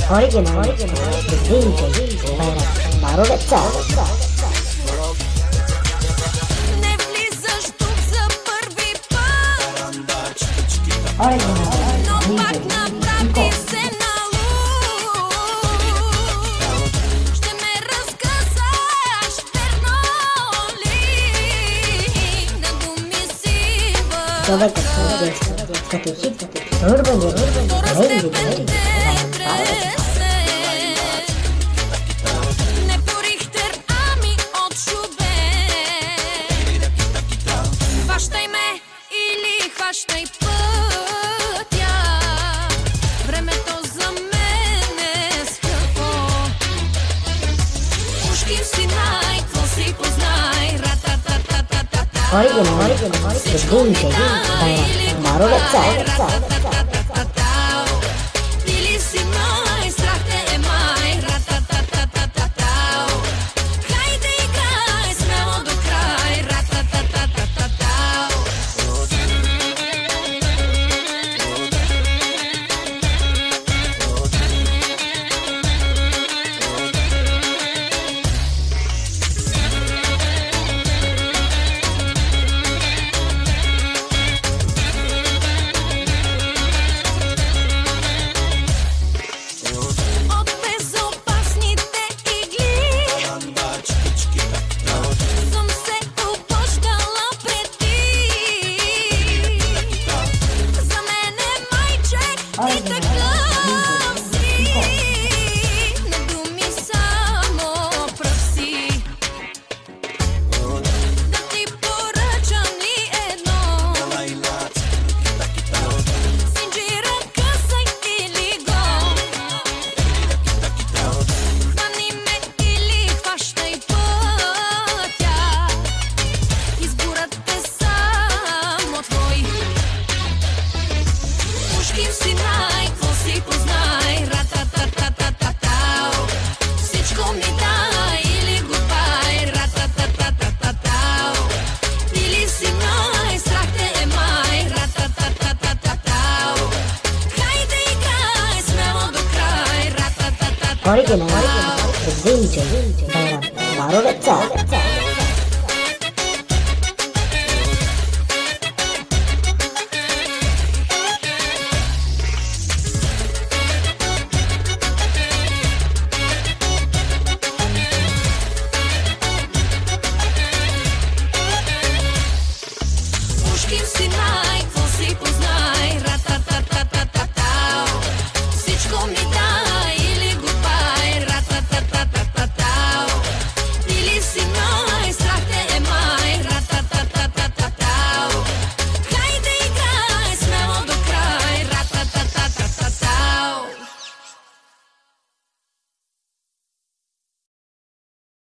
Original DJ Maroveca. Не влизаш тук за първи път, но пак направи се налуд. Ще ме разказаш верно ли на думи си Човекът се действа като хит, урбани, рейди, не по Рихтер, ами от Шубер. Хващай ме или хващай пътя. Времето за мен е скъпо. Ушки си най, какво си познай. Ра-та-та-та-та-та-та. Original DJ Maroveca. Били си май, страх те е май. Ра-та-та-та-та-та-тау. Хайде играй смело до край. Ра-та-та-та-та-та-тау. От безопасните игли съм се обождала преди. За мен е майче и такъв си. На думи само пръв си. Да ти поръчам ли едно? Синджира късай или го. Хвани ме или хващай пътя. Изборът е само твой. Ушким си най, какво си познай. Ра-та-та-та-та-та-тау. Всичко ми дай или гудбай. Ра-та-та-та-та-та-тау. Били си май, страх те е май. Ра-та-та-та-та-та-тау. Хайде играй смело до край. Ра-та-та-та-та-тау. Original DJ Maroveca. Ушким си най, какво си познай.